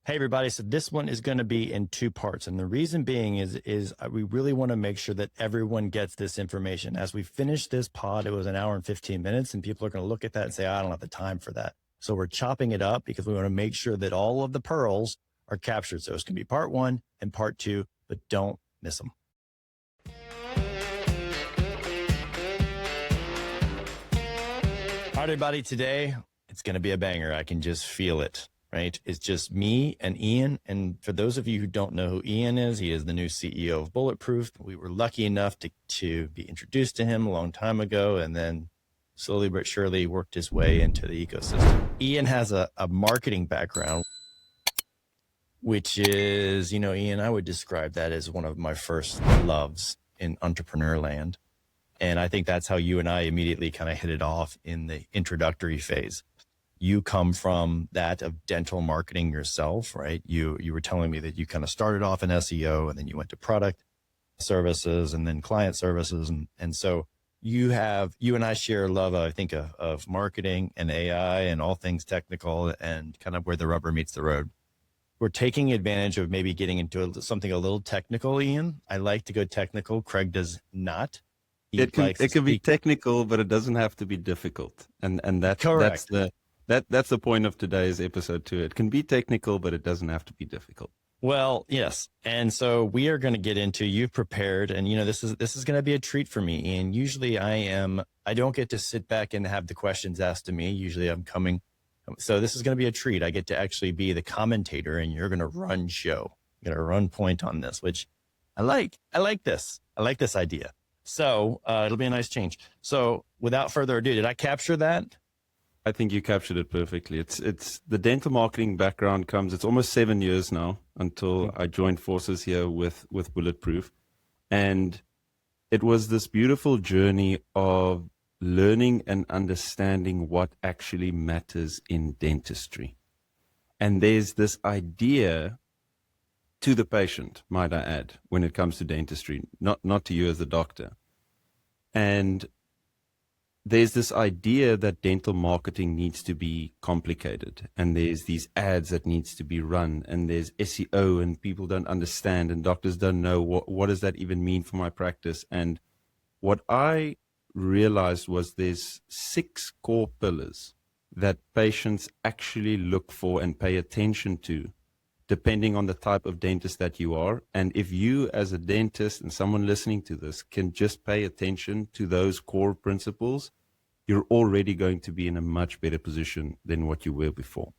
Hey, everybody. So this one is going to be in two parts. And the reason being is we really want to make sure that everyone gets this information. As we finish this pod, it was an hour and 15 minutes, and people are going to look at that and say, I don't have the time for that. So we're chopping it up because we want to make sure that all of the pearls are captured. So it's going to be part one and part two, but don't miss them. All right, everybody. Today, it's going to be a banger. I can just feel it. Right? It's just me and Ian. And for those of you who don't know who Ian is, he is the new CEO of Bulletproof. We were lucky enough to be introduced to him a long time ago, and then slowly but surely worked his way into the ecosystem. Ian has a marketing background, which is, Ian, I would describe that as one of my first loves in entrepreneur land. And I think that's how you and I immediately kind of hit it off in the introductory phase. You come from that of dental marketing yourself, right? You were telling me that you kind of started off in SEO and then you went to product services and then client services. And so you and I share a love, I think, of marketing and AI and all things technical and kind of where the rubber meets the road. We're taking advantage of maybe getting into something a little technical, Ian. I like to go technical. Craig does not. It can be technical, but it doesn't have to be difficult. And that's That's the point of today's episode too. It can be technical, but it doesn't have to be difficult. Well, yes. And so we are going to get into, you've prepared, and this is going to be a treat for me. And usually I don't get to sit back and have the questions asked to me. Usually I'm coming. So this is going to be a treat. I get to actually be the commentator and you're going to run show. You're going to run point on this, which I like. I like this. I like this idea. So it'll be a nice change. So without further ado, did I capture that? I think you captured it perfectly. It's the dental marketing background it's almost 7 years now until I joined forces here with Bulletproof. And it was this beautiful journey of learning and understanding what actually matters in dentistry. And there's this idea to the patient, might I add, when it comes to dentistry, not to you as the doctor. And there's this idea that dental marketing needs to be complicated, and there's these ads that needs to be run, and there's SEO, and people don't understand, and doctors don't know what does that even mean for my practice. And what I realized was there's 6 core pillars that patients actually look for and pay attention to, depending on the type of dentist that you are. And if you as a dentist and someone listening to this can just pay attention to those core principles, you're already going to be in a much better position than what you were before.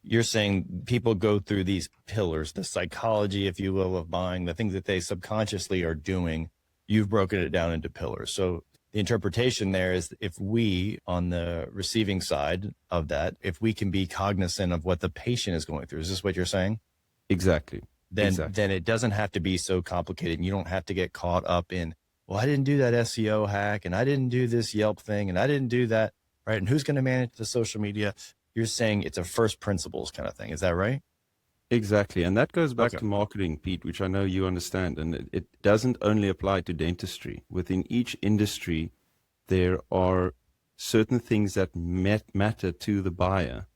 You're saying people go through these pillars, the psychology, if you will, of buying, the things that they subconsciously are doing. You've broken it down into pillars. So the interpretation there is, if we on the receiving side of that, if we can be cognizant of what the patient is going through, is this what you're saying? Exactly. Then it doesn't have to be so complicated. And you don't have to get caught up in, well, I didn't do that SEO hack, and I didn't do this Yelp thing, and I didn't do that, right? And who's going to manage the social media? You're saying it's a first principles kind of thing. Is that right? Exactly. And that goes back to marketing, Pete, which I know you understand. And it doesn't only apply to dentistry. Within each industry, there are certain things that matter to the buyer.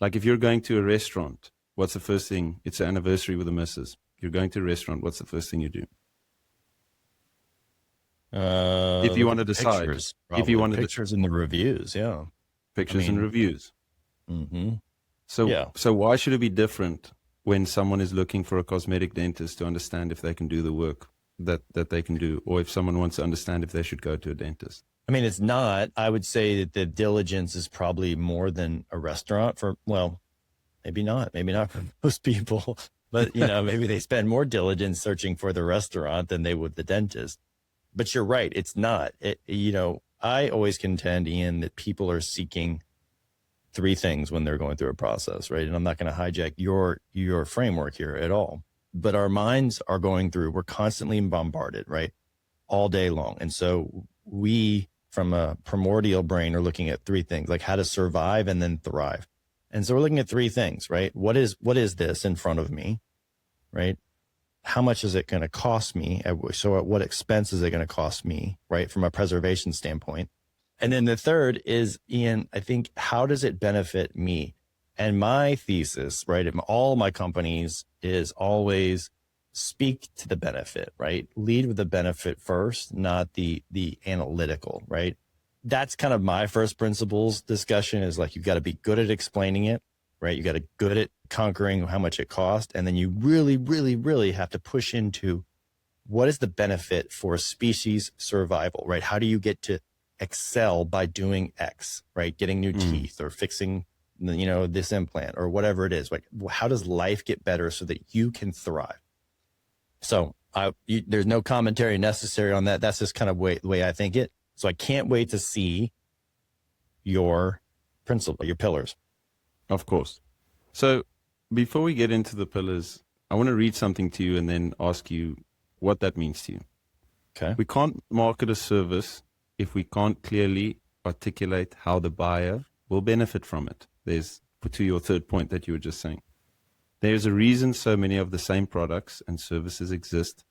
Like if you're going to a restaurant, what's the first thing? It's an anniversary with the missus. You're going to a restaurant. What's the first thing you do? If you want to decide, pictures, if you want pictures and the reviews, pictures and reviews. Mm-hmm. So why should it be different when someone is looking for a cosmetic dentist to understand if they can do the work that they can do, or if someone wants to understand if they should go to a dentist? I mean, it's not. I would say that the diligence is probably more than a restaurant for, well, maybe not for most people, but maybe they spend more diligence searching for the restaurant than they would the dentist. But you're right. It's not. I always contend, Ian, that people are seeking 3 things when they're going through a process, right? And I'm not going to hijack your framework here at all. But our minds are going through, we're constantly bombarded, right? All day long. And so we, from a primordial brain, are looking at 3 things, like how to survive and then thrive. And so we're looking at 3 things, right? What is this in front of me, right? How much is it going to cost me? So at what expense is it going to cost me, right? From a preservation standpoint. And then the third is, Ian, I think, how does it benefit me? And my thesis, right, in all my companies is always speak to the benefit, right? Lead with the benefit first, not the analytical, right? That's kind of my first principles discussion is like, you've got to be good at explaining it, right? You got to good at conquering how much it costs. And then you really, really, really have to push into what is the benefit for species survival, right? How do you get to excel by doing X, right? Getting new teeth or fixing, this implant or whatever it is. Like, how does life get better so that you can thrive? So there's no commentary necessary on that. That's just kind of the way I think it. So I can't wait to see your principle, your pillars. Of course. So before we get into the pillars, I want to read something to you and then ask you what that means to you. Okay. We can't market a service if we can't clearly articulate how the buyer will benefit from it. To your third point that you were just saying. There's a reason so many of the same products and services exist,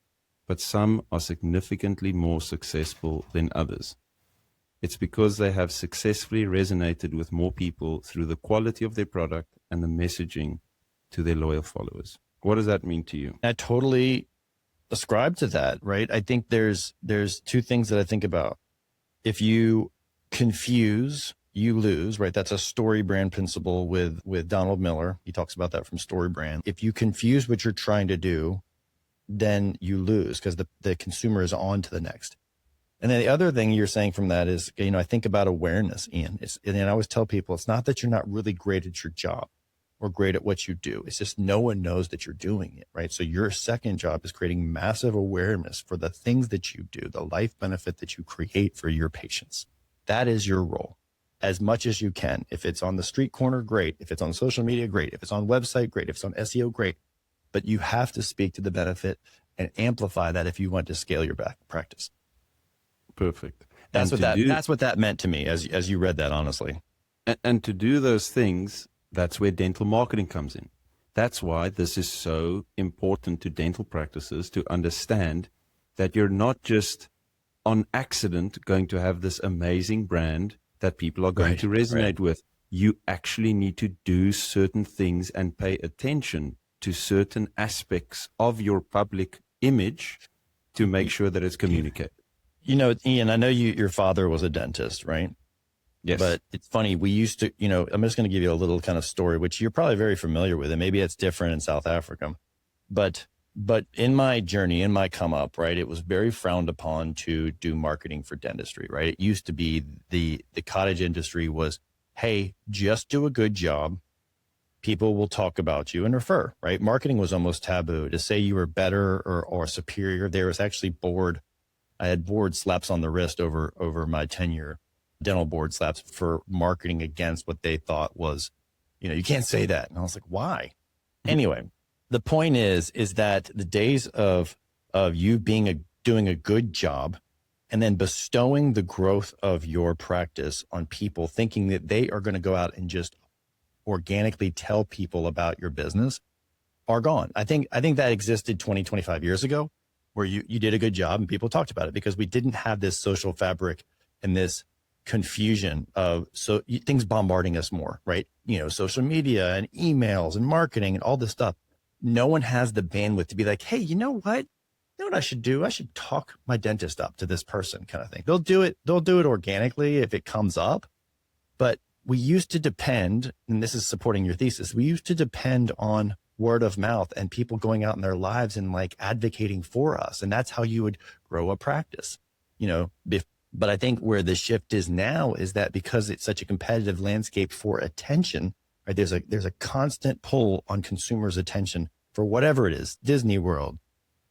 but some are significantly more successful than others. It's because they have successfully resonated with more people through the quality of their product and the messaging to their loyal followers. What does that mean to you? I totally ascribe to that, right? I think there's two things that I think about. If you confuse, you lose, right? That's a story brand principle with Donald Miller. He talks about that from Story Brand. If you confuse what you're trying to do, then you lose because the consumer is on to the next. And then the other thing you're saying from that is, I think about awareness, Ian. And I always tell people, it's not that you're not really great at your job or great at what you do. It's just no one knows that you're doing it, right? So your second job is creating massive awareness for the things that you do, the life benefit that you create for your patients. That is your role. As much as you can. If it's on the street corner, great. If it's on social media, great. If it's on website, great. If it's on SEO, great. But you have to speak to the benefit and amplify that if you want to scale your practice. Perfect. That's what that meant to me as you read that, honestly. And to do those things, that's where dental marketing comes in. That's why this is so important to dental practices to understand that you're not just on accident going to have this amazing brand that people are going to resonate with. You actually need to do certain things and pay attention to certain aspects of your public image to make sure that it's communicated. Ian, I know your father was a dentist, right? Yes. But it's funny. We used to, I'm just going to give you a little kind of story, which you're probably very familiar with, and maybe it's different in South Africa. But in my journey, in my come up, right, it was very frowned upon to do marketing for dentistry, right? It used to be the cottage industry was, hey, just do a good job. People will talk about you and refer, right? Marketing was almost taboo. To say you were better or superior, there was actually I had board slaps on the wrist over my tenure, dental board slaps for marketing against what they thought was, you can't say that. And I was like, why? Anyway, the point is that the days of you doing a good job and then bestowing the growth of your practice on people, thinking that they are going to go out and just organically tell people about your business, are gone. I think that existed 20, 25 years ago, where you did a good job and people talked about it because we didn't have this social fabric and this confusion of things bombarding us more, right? Social media and emails and marketing and all this stuff. No one has the bandwidth to be like, hey, you know what? You know what I should do? I should talk my dentist up to this person, kind of thing. They'll do it organically if it comes up. But we used to depend, and this is supporting your thesis, we used to depend on word of mouth and people going out in their lives and like advocating for us. And that's how you would grow a practice, but I think where the shift is now is that because it's such a competitive landscape for attention, right? There's a constant pull on consumers' attention for whatever it is, Disney World,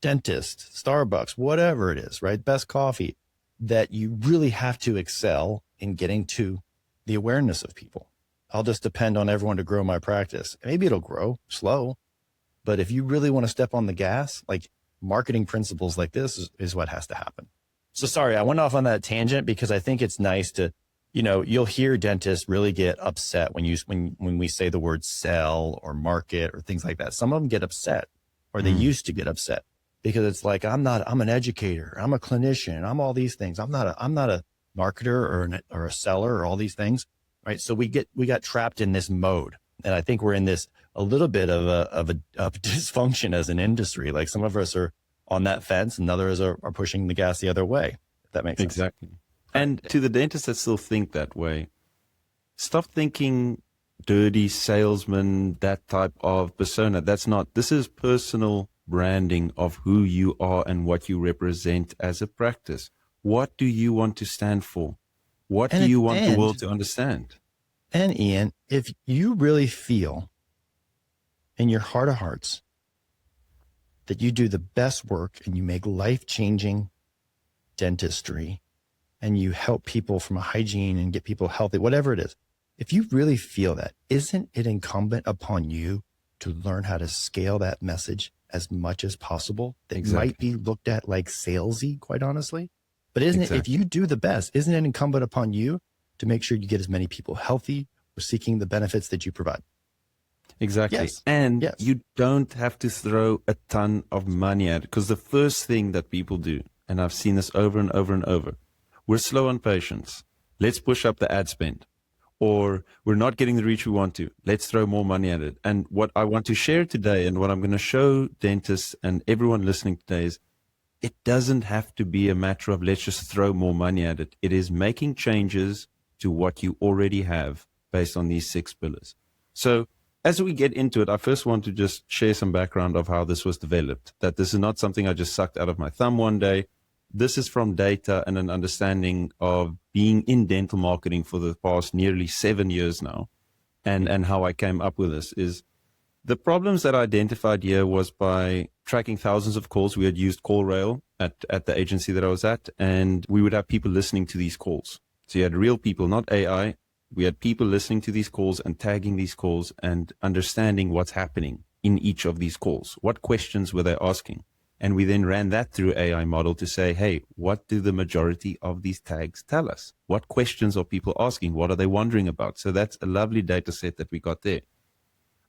dentist, Starbucks, whatever it is, right? Best coffee, that you really have to excel in getting to the awareness of people. I'll just depend on everyone to grow my practice. Maybe it'll grow slow, but if you really want to step on the gas, like marketing principles like this is what has to happen. So sorry, I went off on that tangent because I think it's nice to, you'll hear dentists really get upset when we say the word sell or market or things like that. Some of them get upset, or they used to get upset, because it's like, I'm an educator, I'm a clinician, I'm all these things. I'm not a marketer or a seller or all these things. Right. So we got trapped in this mode. And I think we're in this a little bit of a dysfunction as an industry. Like some of us are on that fence and others are pushing the gas the other way. If that makes sense. Exactly. And to the dentists that still think that way, stop thinking dirty salesman, that type of persona. This is personal branding of who you are and what you represent as a practice. What do you want to stand for? What do you want the world to understand? And Ian, if you really feel in your heart of hearts that you do the best work and you make life-changing dentistry and you help people from a hygiene and get people healthy, whatever it is, if you really feel that, isn't it incumbent upon you to learn how to scale that message as much as possible? That might be looked at like salesy, quite honestly. But isn't it, if you do the best, isn't it incumbent upon you to make sure you get as many people healthy or seeking the benefits that you provide? Exactly. Yes. And you don't have to throw a ton of money at it, because the first thing that people do, and I've seen this over and over and over, we're slow on patience. Let's push up the ad spend. Or we're not getting the reach we want to. Let's throw more money at it. And what I want to share today and what I'm going to show dentists and everyone listening today is it doesn't have to be a matter of let's just throw more money at it. It is making changes to what you already have based on these 6 pillars. So as we get into it, I first want to just share some background of how this was developed, that this is not something I just sucked out of my thumb one day. This is from data and an understanding of being in dental marketing for the past nearly 7 years now. And how I came up with this is the problems that I identified here was by tracking thousands of calls. We had used CallRail at the agency that I was at, and we would have people listening to these calls. So you had real people, not AI. We had people listening to these calls and tagging these calls and understanding what's happening in each of these calls. What questions were they asking? And we then ran that through AI model to say, hey, what do the majority of these tags tell us? What questions are people asking? What are they wondering about? So that's a lovely data set that we got there.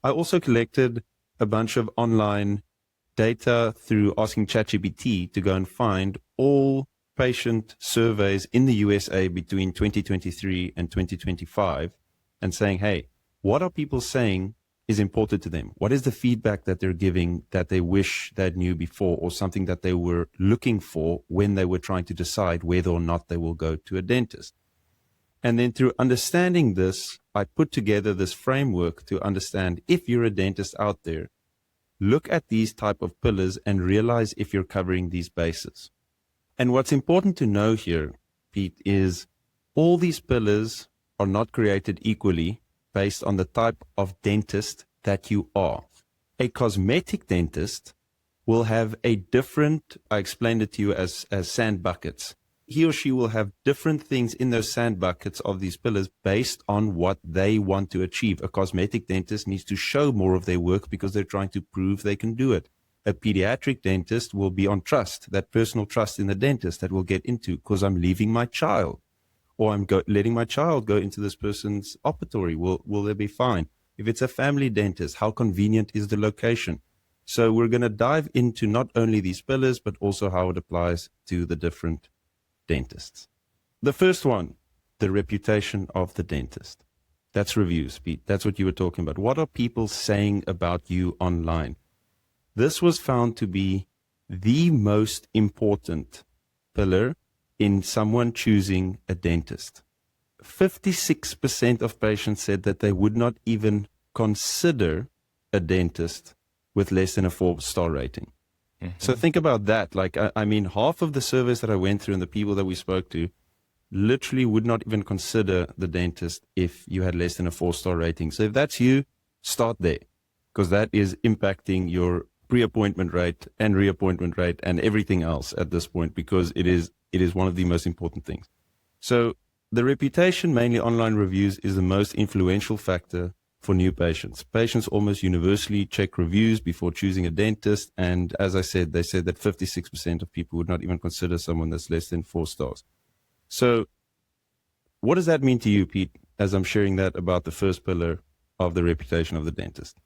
I also collected a bunch of online data through asking ChatGPT to go and find all patient surveys in the USA between 2023 and 2025 and saying, hey, what are people saying is important to them? What is the feedback that they're giving that they wish they knew before, or something that they were looking for when they were trying to decide whether or not they will go to a dentist? And then through understanding this, I put together this framework to understand, if you're a dentist out there, look at these type of pillars and realize if you're covering these bases. And what's important to know here, Pete, is all these pillars are not created equally based on the type of dentist that you are. A cosmetic dentist will have a different, I explained it to you as sand buckets. He or she will have different things in those sand buckets of these pillars based on what they want to achieve. A cosmetic dentist needs to show more of their work because they're trying to prove they can do it. A pediatric dentist will be on trust, that personal trust in the dentist that we'll get into, because I'm leaving my child, or I'm letting my child go into this person's operatory. Will they be fine? If it's a family dentist, how convenient is the location? So we're going to dive into not only these pillars, but also how it applies to the different dentists. The first one, the reputation of the dentist. That's reviews, Pete. That's what you were talking about. What are people saying about you online? This was found to be the most important pillar in someone choosing a dentist. 56% of patients said that they would not even consider a dentist with less than a 4-star rating. Mm-hmm. So think about that. Like, I mean, half of the surveys that I went through and the people that we spoke to literally would not even consider the dentist if you had less than a 4-star rating. So if that's you, start there, because that is impacting your pre-appointment rate and reappointment rate and everything else at this point, because it is one of the most important things. So the reputation, mainly online reviews, is the most influential factor for new patients. Patients almost universally check reviews before choosing a dentist. And as I said, they said that 56% of people would not even consider someone that's less than 4 stars. So what does that mean to you, Pete, as I'm sharing that about the first pillar of the reputation of the dentist?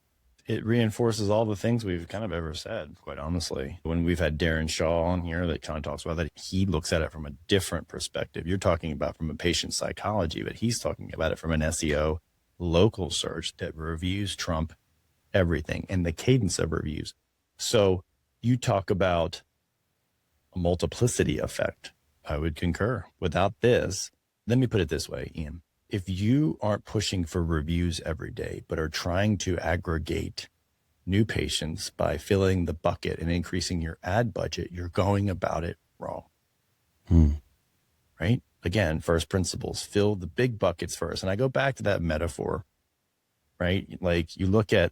It reinforces all the things we've kind of ever said, quite honestly. When we've had Darren Shaw on here that kind of talks about that, he looks at it from a different perspective. You're talking about from a patient psychology, but he's talking about it from an SEO local search that reviews trump everything and the cadence of reviews. So you talk about a multiplicity effect. I would concur. Without this, let me put it this way, Ian. If you aren't pushing for reviews every day, but are trying to aggregate new patients by filling the bucket and increasing your ad budget, you're going about it wrong. Right? Again, first principles, fill the big buckets first. And I go back to that metaphor, right? Like you look at,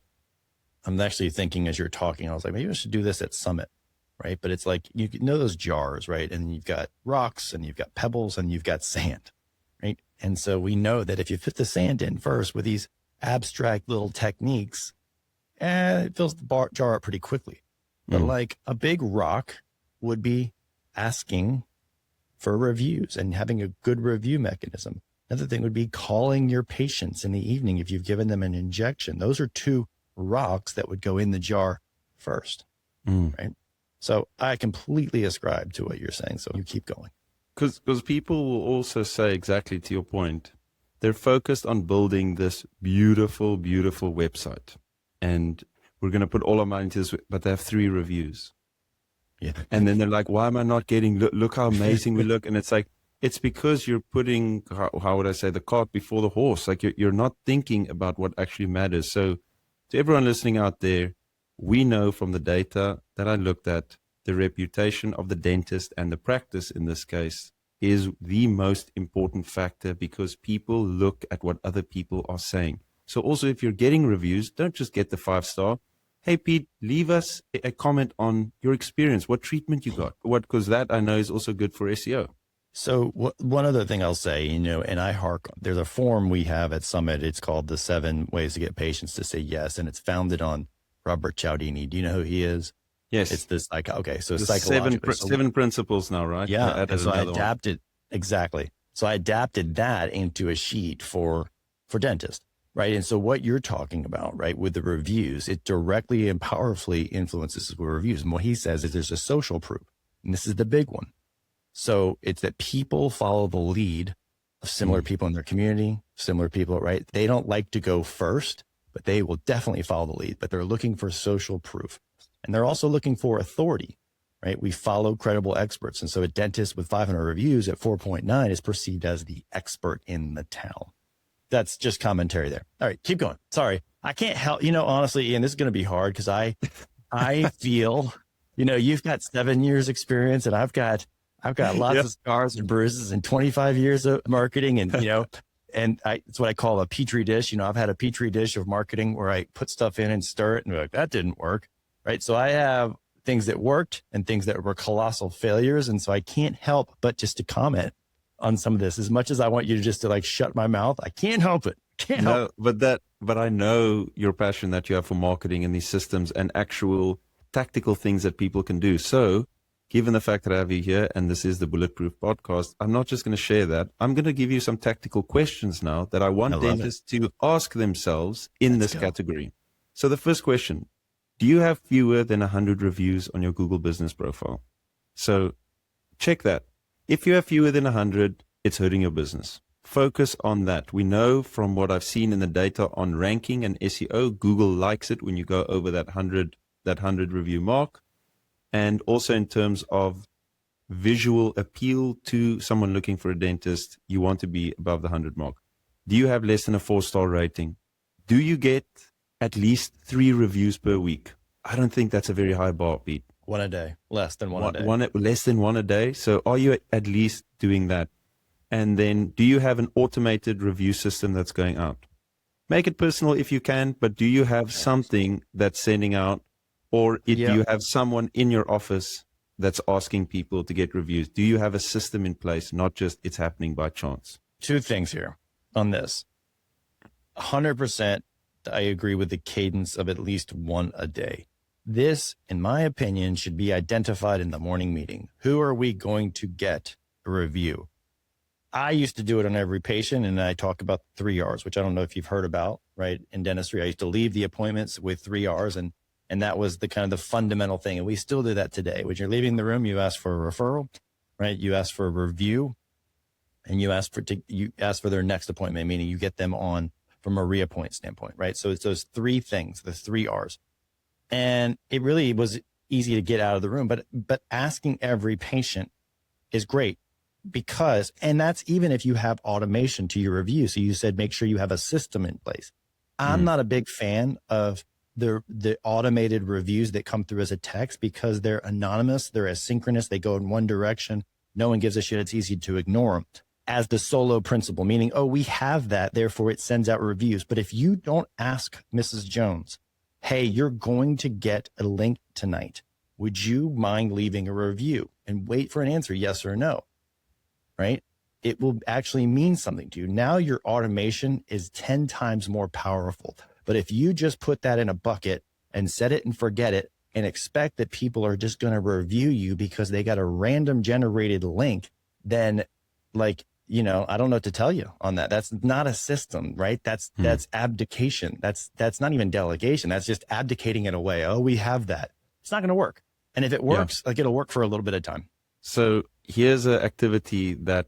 I'm actually thinking as you're talking, I was like, maybe I should do this at Summit, right? But it's like, you know those jars, right? And you've got rocks and you've got pebbles and you've got sand, right? And so we know that if you put the sand in first with these abstract little techniques, it fills the jar up pretty quickly. But like a big rock would be asking for reviews and having a good review mechanism. Another thing would be calling your patients in the evening if you've given them an injection. Those are two rocks that would go in the jar first, right? So I completely ascribe to what you're saying. So you keep going. Because people will also say exactly to your point, they're focused on building this beautiful, beautiful website. And we're going to put all our money into this, but they have 3 reviews. Yeah. And then they're like, why am I not getting, look how amazing we look. And it's like, it's because you're putting, how would I say, the cart before the horse. Like you're not thinking about what actually matters. So to everyone listening out there, we know from the data that I looked at, the reputation of the dentist and the practice in this case is the most important factor because people look at what other people are saying. So also if you're getting reviews, don't just get the 5-star. Hey, Pete, leave us a comment on your experience, what treatment you got, because that I know is also good for SEO. So one other thing I'll say, and there's a form we have at Summit. It's called the 7 Ways to Get Patients to Say Yes. And it's founded on Robert Cialdini. Do you know who he is? Yes. It's this so the psychological. 7 principles now, right? Yeah. And so I adapted, exactly. So I adapted that into a sheet for dentists. Right. And so what you're talking about, right, with the reviews, it directly and powerfully influences with reviews. And what he says is there's a social proof. And this is the big one. So it's that people follow the lead of similar people in their community, similar people, right? They don't like to go first, but they will definitely follow the lead. But they're looking for social proof. And they're also looking for authority, right? We follow credible experts. And so a dentist with 500 reviews at 4.9 is perceived as the expert in the town. That's just commentary there. All right, keep going. Sorry. I can't help, honestly, Ian, this is going to be hard because I feel, you've got 7 years experience and I've got lots of scars and bruises and 25 years of marketing and, and it's what I call a petri dish. I've had a petri dish of marketing where I put stuff in and stir it and be like, that didn't work. Right. So I have things that worked and things that were colossal failures. And so I can't help but just to comment on some of this. As much as I want you to just to like shut my mouth, I can't help it. But I know your passion that you have for marketing and these systems and actual tactical things that people can do. So given the fact that I have you here and this is the Bulletproof podcast, I'm not just going to share that. I'm going to give you some tactical questions now that I want dentists to ask themselves in this category. So the first question, do you have fewer than 100 reviews on your Google business profile? So check that. If you have fewer than 100, it's hurting your business. Focus on that. We know from what I've seen in the data on ranking and SEO, Google likes it when you go over that 100 review mark. And also in terms of visual appeal to someone looking for a dentist, you want to be above the 100 mark. Do you have less than a 4-star rating? Do you get at least 3 reviews per week? I don't think that's a very high bar, Pete. 1 a day, less than one a day. Less than 1 a day. So are you at least doing that? And then do you have an automated review system that's going out? Make it personal if you can, but do you have something that's sending out, or do you have someone in your office that's asking people to get reviews? Do you have a system in place, not just it's happening by chance? 2 things here on this. 100%, I agree with the cadence of at least 1 a day. This, in my opinion, should be identified in the morning meeting. Who are we going to get a review? I used to do it on every patient, and I talk about 3 R's, which I don't know if you've heard about, right? In dentistry, I used to leave the appointments with 3 R's, and that was the kind of the fundamental thing. And we still do that today. When you're leaving the room, you ask for a referral, right? You ask for a review, and you ask for their next appointment, meaning you get them on from a reappoint standpoint, right? So it's those three things, the three R's. And it really was easy to get out of the room, but asking every patient is great because, and that's even if you have automation to your review. So you said, make sure you have a system in place. I'm not a big fan of the automated reviews that come through as a text because they're anonymous. They're asynchronous. They go in one direction. No one gives a shit. It's easy to ignore them as the solo principle, meaning, oh, we have that. Therefore it sends out reviews. But if you don't ask Mrs. Jones, hey, you're going to get a link tonight. Would you mind leaving a review and wait for an answer? Yes or no, right? It will actually mean something to you. Now your automation is 10 times more powerful. But if you just put that in a bucket and set it and forget it and expect that people are just going to review you because they got a random generated link, then like, you know, I don't know what to tell you on that. That's not a system, right? That's abdication. That's not even delegation. That's just abdicating it away. Oh, we have that. It's not going to work. And if it works, like it'll work for a little bit of time. So here's an activity that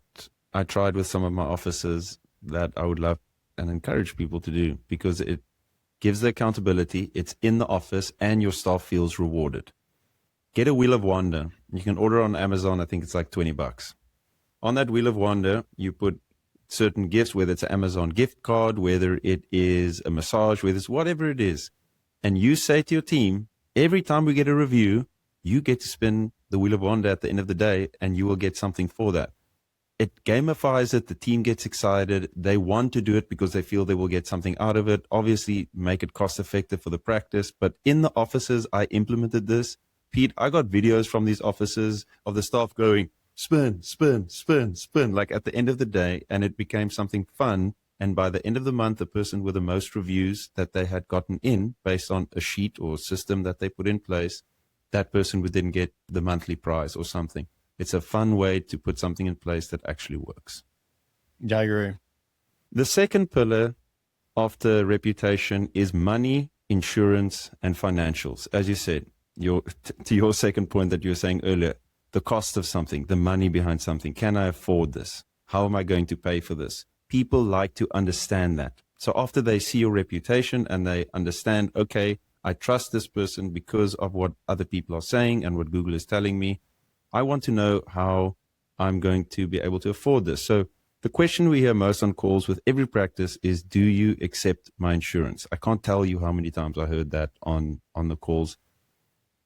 I tried with some of my officers that I would love and encourage people to do because it gives the accountability. It's in the office and your staff feels rewarded. Get a Wheel of Wonder. You can order on Amazon. I think it's like $20. On that Wheel of Wonder, you put certain gifts, whether it's an Amazon gift card, whether it is a massage, whether it's whatever it is. And you say to your team, every time we get a review, you get to spin the Wheel of Wonder at the end of the day and you will get something for that. It gamifies it. The team gets excited. They want to do it because they feel they will get something out of it. Obviously, make it cost effective for the practice. But in the offices, I implemented this. Pete, I got videos from these offices of the staff going, spin, spin, spin, spin, like at the end of the day. And it became something fun. And by the end of the month, the person with the most reviews that they had gotten in based on a sheet or system that they put in place, that person would then get the monthly prize or something. It's a fun way to put something in place that actually works. Yeah, I agree. The second pillar of the reputation is money, insurance, and financials. As you said, to your second point that you were saying earlier, the cost of something, the money behind something. Can I afford this? How am I going to pay for this? People like to understand that. So after they see your reputation and they understand, okay, I trust this person because of what other people are saying and what Google is telling me, I want to know how I'm going to be able to afford this. So the question we hear most on calls with every practice is, do you accept my insurance? I can't tell you how many times I heard that on the calls.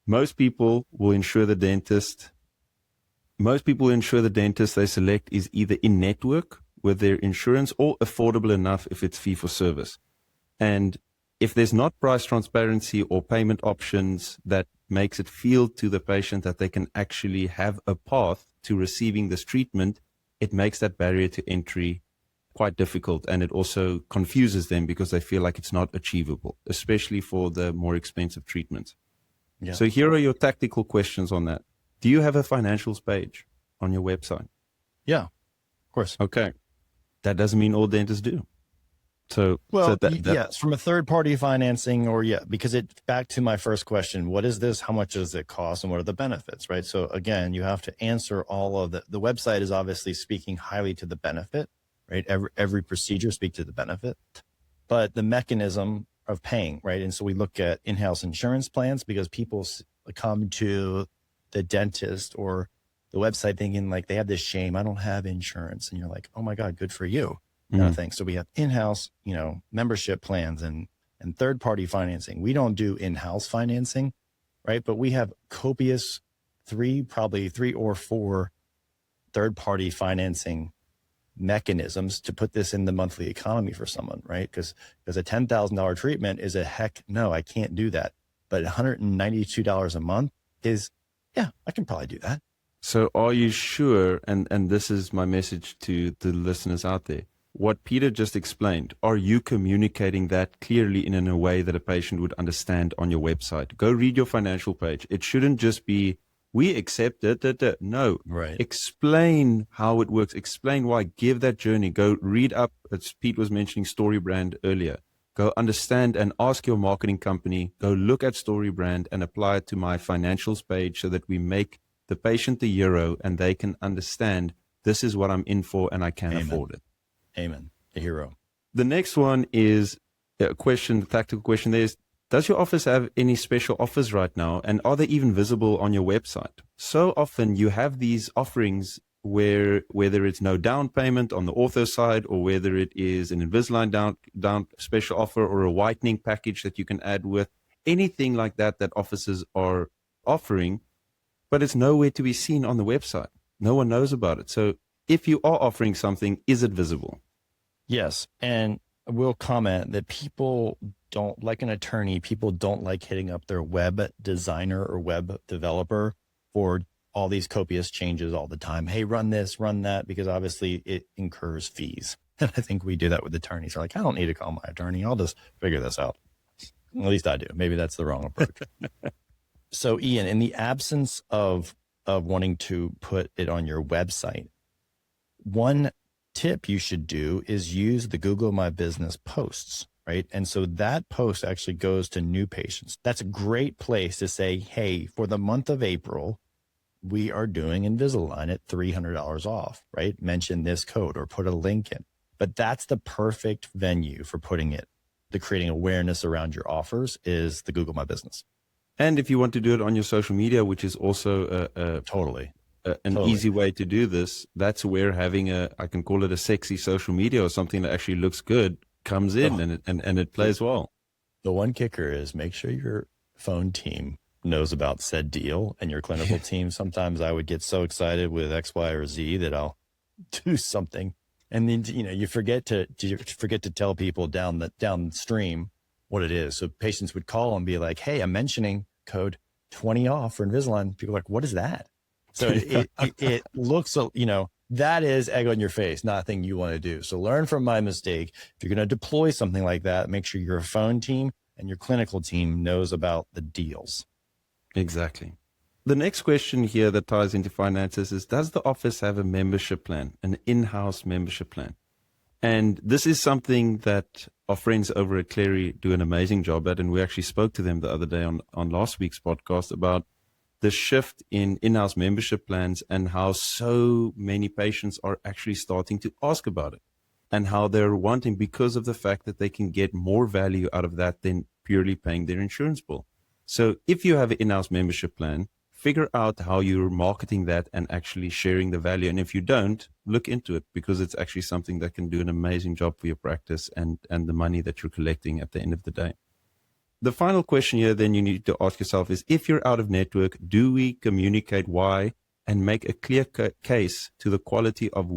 Most people will insure the dentist. Most people insure the dentist they select is either in network with their insurance or affordable enough if it's fee for service. And if there's not price transparency or payment options that makes it feel to the patient that they can actually have a path to receiving this treatment, it makes that barrier to entry quite difficult. And it also confuses them because they feel like it's not achievable, especially for the more expensive treatments. Yeah. So here are your tactical questions on that. Do you have a financials page on your website? Yeah, of course. Okay. That doesn't mean all dentists do. So, yes, from a third party financing because it's back to my first question. What is this? How much does it cost? And what are the benefits, right? So again, you have to answer all of the website is obviously speaking highly to the benefit, right? Every procedure speaks to the benefit, but the mechanism of paying, right? And so we look at in-house insurance plans because people come to the dentist or the website thinking like they have this shame. I don't have insurance. And you're like, oh my God, good for you. Kind of thing. So we have in-house, membership plans and third-party financing. We don't do in-house financing, right? But we have copious probably three or four third-party financing mechanisms to put this in the monthly economy for someone, right? Because a $10,000 treatment is a heck no, I can't do that. But $192 a month is, yeah, I can probably do that. So are you sure, and this is my message to the listeners out there, what Peter just explained, are you communicating that clearly in a way that a patient would understand on your website? Go read your financial page. It shouldn't just be, we accept it. No. Right. Explain how it works. Explain why. Give that journey. Go read up, as Pete was mentioning, StoryBrand earlier. Go understand and ask your marketing company. Go look at StoryBrand and apply it to my financials page so that we make the patient the hero and they can understand this is what I'm in for and I can afford it. Amen. The hero. The next one is a question, the tactical question there is, does your office have any special offers right now? And are they even visible on your website? So often you have these offerings where whether it's no down payment on the ortho side, or whether it is an Invisalign down special offer, or a whitening package that you can add with, anything like that offices are offering, but it's nowhere to be seen on the website. No one knows about it. So if you are offering something, is it visible? Yes. And I will comment that people don't, like an attorney, people don't like hitting up their web designer or web developer for all these copious changes all the time. Hey, run this, run that, because obviously it incurs fees. And I think we do that with attorneys. They're like, I don't need to call my attorney. I'll just figure this out. At least I do. Maybe that's the wrong approach. So Ian, in the absence of wanting to put it on your website, one tip you should do is use the Google My Business posts, right? And so that post actually goes to new patients. That's a great place to say, hey, for the month of April, we are doing Invisalign at $300 off, right? Mention this code or put a link in. But that's the perfect venue for putting it. The creating awareness around your offers is the Google My Business. And if you want to do it on your social media, which is also an easy way to do this, that's where having I can call it a sexy social media or something that actually looks good comes in, and it plays well. The one kicker is make sure your phone team knows about said deal, and your clinical team. Sometimes I would get so excited with X, Y, or Z that I'll do something, and then you forget to tell people downstream what it is. So patients would call and be like, "Hey, I'm mentioning code 20 off for Invisalign." People are like, "What is that?" So it looks, that is egg on your face, not a thing you want to do. So learn from my mistake. If you're going to deploy something like that, make sure your phone team and your clinical team knows about the deals. Exactly. The next question here that ties into finances is, does the office have a membership plan, an in-house membership plan? And this is something that our friends over at Clary do an amazing job at. And we actually spoke to them the other day on last week's podcast about the shift in in-house membership plans and how so many patients are actually starting to ask about it, and how they're wanting, because of the fact that they can get more value out of that than purely paying their insurance bill. So if you have an in-house membership plan, figure out how you're marketing that and actually sharing the value. And if you don't, look into it, because it's actually something that can do an amazing job for your practice and the money that you're collecting at the end of the day. The final question here then you need to ask yourself is, if you're out of network, do we communicate why and make a clear case to the quality of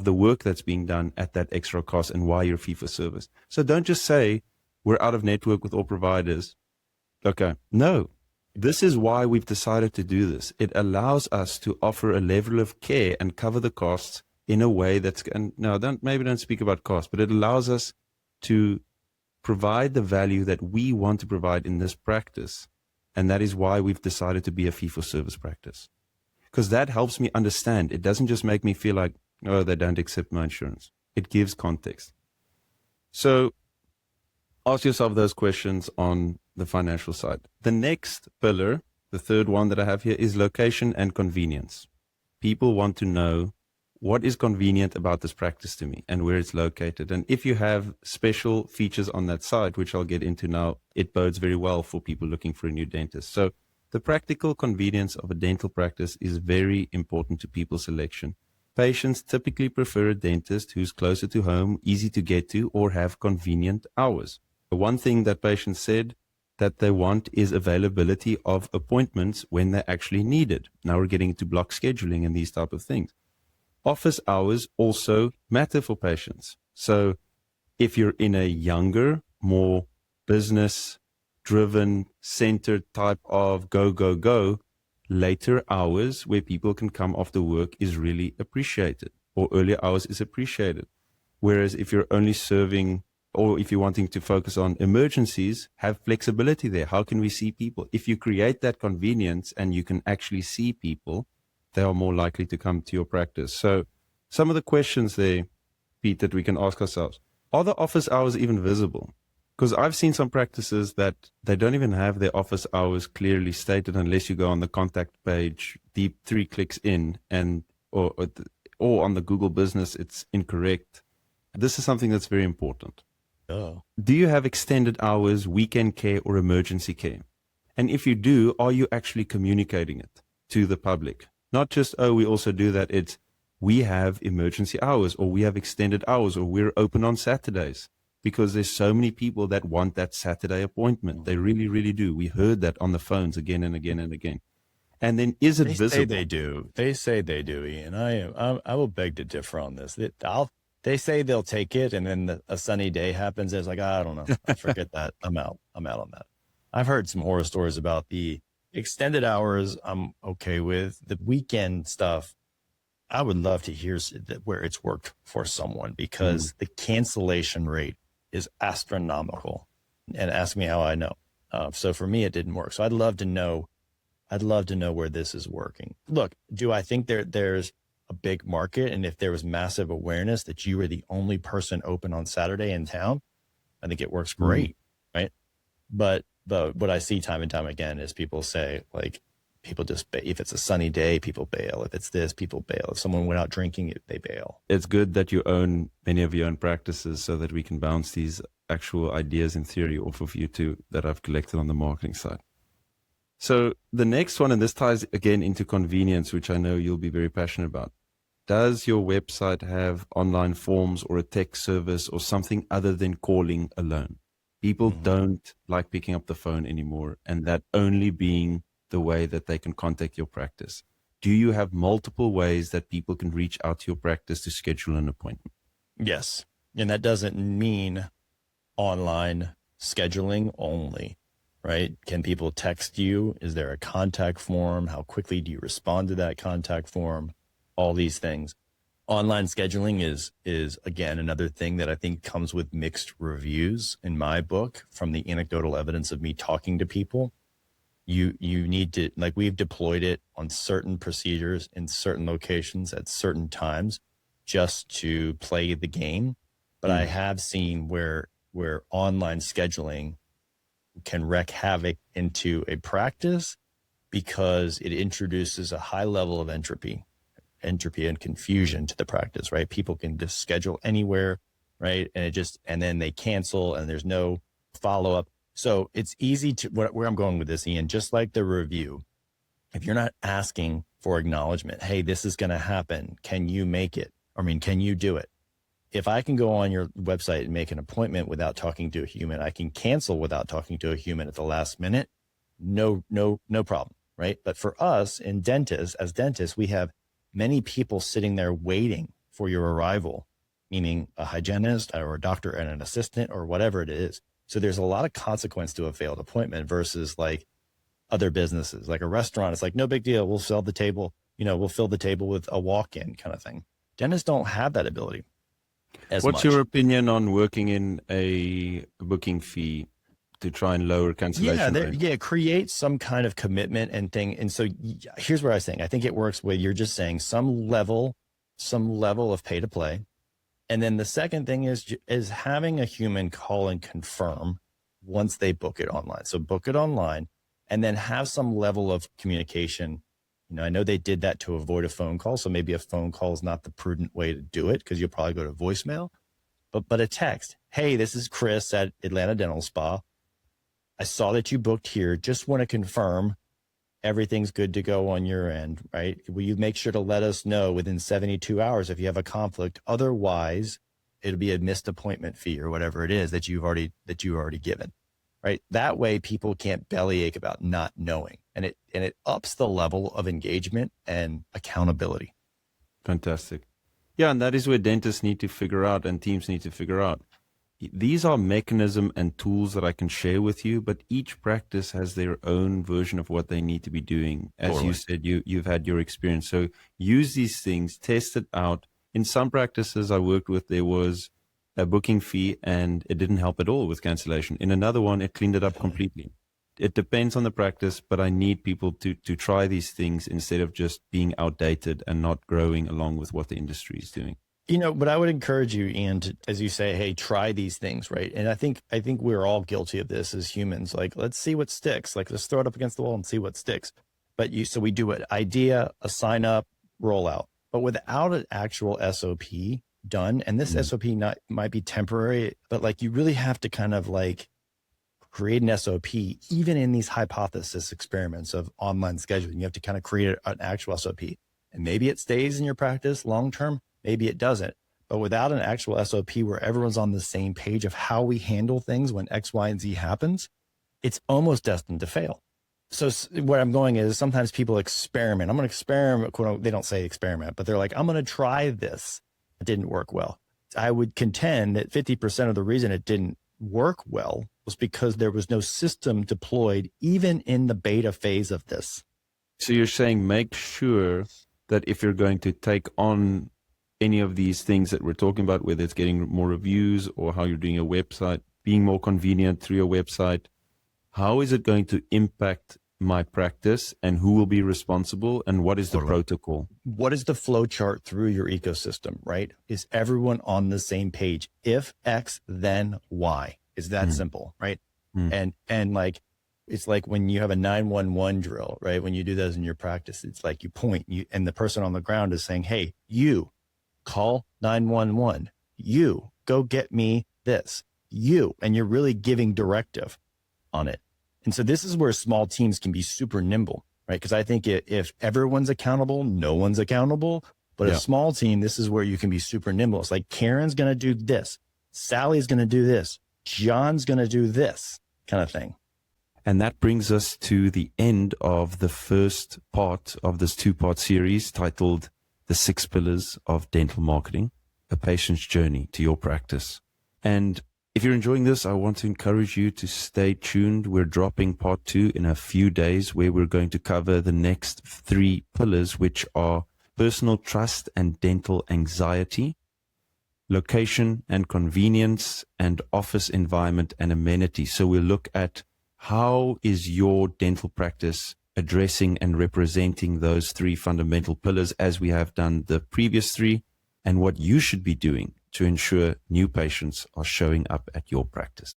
the work that's being done at that extra cost and why you're fee for service? So don't just say we're out of network with all providers. Okay. No, this is why we've decided to do this. It allows us to offer a level of care and cover the costs in a way that's, and no, don't speak about cost, but it allows us to provide the value that we want to provide in this practice. And that is why we've decided to be a fee for service practice, because that helps me understand. It doesn't just make me feel like, oh, they don't accept my insurance. It gives context. So ask yourself those questions on the financial side. The next pillar, the third one that I have here, is location and convenience. People want to know what is convenient about this practice to me and where it's located. And if you have special features on that site, which I'll get into now, it bodes very well for people looking for a new dentist. So the practical convenience of a dental practice is very important to people's selection. Patients typically prefer a dentist who's closer to home, easy to get to, or have convenient hours. The one thing that patients said that they want is availability of appointments when they're actually needed. Now we're getting into block scheduling and these type of things. Office hours also matter for patients. So if you're in a younger, more business-driven, centered type of go, later hours where people can come after work is really appreciated, or earlier hours is appreciated. Whereas if you're only serving, or if you're wanting to focus on emergencies, have flexibility there. How can we see people? If you create that convenience and you can actually see people, they are more likely to come to your practice. So some of the questions there, Pete, that we can ask ourselves, are the office hours even visible? Because I've seen some practices that they don't even have their office hours clearly stated unless you go on the contact page, deep 3 clicks in, and or on the Google Business, it's incorrect. This is something that's very important. Oh, Do you have extended hours, weekend care, or emergency care? And if you do, are you actually communicating it to the public? Not just, oh, we also do that. It's, we have emergency hours, or we have extended hours, or we're open on Saturdays, because there's so many people that want that Saturday appointment. They really, really do. We heard that on the phones again and again and again. And then is it they visible? say they do. They say they do, Ian. I will beg to differ on this. They say they'll take it, and then a sunny day happens. It's like, I don't know. I forget that. I'm out. I'm out on that. I've heard some horror stories about the extended hours. I'm okay with the weekend stuff. I would love to hear where it's worked for someone, because the cancellation rate is astronomical. And ask me how I know. So for me, it didn't work. So I'd love to know where this is working. Look, do I think there's a big market? And if there was massive awareness that you were the only person open on Saturday in town, I think it works great, right? But what I see time and time again is people say, like, people just, if it's a sunny day, people bail. If it's this, people bail. If someone went out drinking, they bail. It's good that you own many of your own practices so that we can bounce these actual ideas in theory off of you too, that I've collected on the marketing side. So the next one, and this ties again into convenience, which I know you'll be very passionate about. Does your website have online forms or a text service or something other than calling alone? People don't like picking up the phone anymore, and that only being the way that they can contact your practice. Do you have multiple ways that people can reach out to your practice to schedule an appointment? Yes. And that doesn't mean online scheduling only, right? Can people text you? Is there a contact form? How quickly do you respond to that contact form? All these things. Online scheduling is again another thing that I think comes with mixed reviews in my book, from the anecdotal evidence of me talking to people. You need to, like, we've deployed it on certain procedures in certain locations at certain times just to play the game. But I have seen where online scheduling can wreak havoc into a practice, because it introduces a high level of entropy and confusion to the practice, right? People can just schedule anywhere, right? And then they cancel, and there's no follow-up. So it's easy to, where I'm going with this, Ian, just like the review, if you're not asking for acknowledgement, hey, this is going to happen, can you make it? Can you do it? If I can go on your website and make an appointment without talking to a human, I can cancel without talking to a human at the last minute. No problem, right? But for us as dentists, we have many people sitting there waiting for your arrival, meaning a hygienist or a doctor and an assistant or whatever it is. So there's a lot of consequence to a failed appointment versus like other businesses, like a restaurant. It's like, no big deal. We'll sell the table, we'll fill the table with a walk-in kind of thing. Dentists don't have that ability as much. What's your opinion on working in a booking fee to try and lower cancellation rate? Create some kind of commitment and thing. And so here's where I was saying, I think it works where you're just saying some level of pay to play. And then the second thing is having a human call and confirm once they book it online. So book it online and then have some level of communication. I know they did that to avoid a phone call. So maybe a phone call is not the prudent way to do it, because you'll probably go to voicemail, but a text. Hey, this is Chris at Atlanta Dental Spa. I saw that you booked here. Just want to confirm everything's good to go on your end, right? Will you make sure to let us know within 72 hours if you have a conflict? Otherwise, it'll be a missed appointment fee or whatever it is that you've already given, right? That way people can't bellyache about not knowing, and it ups the level of engagement and accountability. Fantastic. Yeah, and that is where dentists need to figure out, and teams need to figure out. These are mechanism and tools that I can share with you, but each practice has their own version of what they need to be doing. As Totally. you said, you've had your experience. So use these things, test it out. In some practices I worked with, there was a booking fee and it didn't help at all with cancellation. In another one, it cleaned it up completely. It depends on the practice, but I need people to try these things instead of just being outdated and not growing along with what the industry is doing. But I would encourage you, Ian, to, as you say, hey, try these things, right? And I think we're all guilty of this as humans. Like, let's see what sticks. Like, let's throw it up against the wall and see what sticks. So we do an idea, a sign up, roll out. But without an actual SOP, done. And this SOP might be temporary, but like you really have to kind of like create an SOP, even in these hypothesis experiments of online scheduling. You have to kind of create an actual SOP. And maybe it stays in your practice long term, maybe it doesn't. But without an actual SOP where everyone's on the same page of how we handle things when X, Y, and Z happens, it's almost destined to fail. So where I'm going is sometimes people experiment. I'm going to experiment, quote unquote, they don't say experiment, but they're like, I'm going to try this. It didn't work well. I would contend that 50% of the reason it didn't work well was because there was no system deployed even in the beta phase of this. So you're saying make sure that if you're going to take on any of these things that we're talking about, whether it's getting more reviews or how you're doing a website, being more convenient through your website, how is it going to impact my practice and who will be responsible and what is the protocol? What is the flow chart through your ecosystem, right? Is everyone on the same page? If X, then Y. Is that simple, right? And like, it's like when you have a 911 drill, right? When you do those in your practice, it's like you point and the person on the ground is saying, hey, you call 911, you go get me this, you, and you're really giving directive on it. And so this is where small teams can be super nimble, right? Because I think if everyone's accountable, no one's accountable. But a small team, this is where you can be super nimble. It's like Karen's going to do this. Sally's going to do this. John's going to do this kind of thing. And that brings us to the end of the first part of this 2-part series titled The 6 Pillars of Dental Marketing, a patient's journey to your practice. And if you're enjoying this, I want to encourage you to stay tuned. We're dropping part 2 in a few days where we're going to cover the next 3 pillars, which are personal trust and dental anxiety, location and convenience, and office environment and amenities. So we'll look at how is your dental practice addressing and representing those 3 fundamental pillars as we have done the previous 3, and what you should be doing to ensure new patients are showing up at your practice.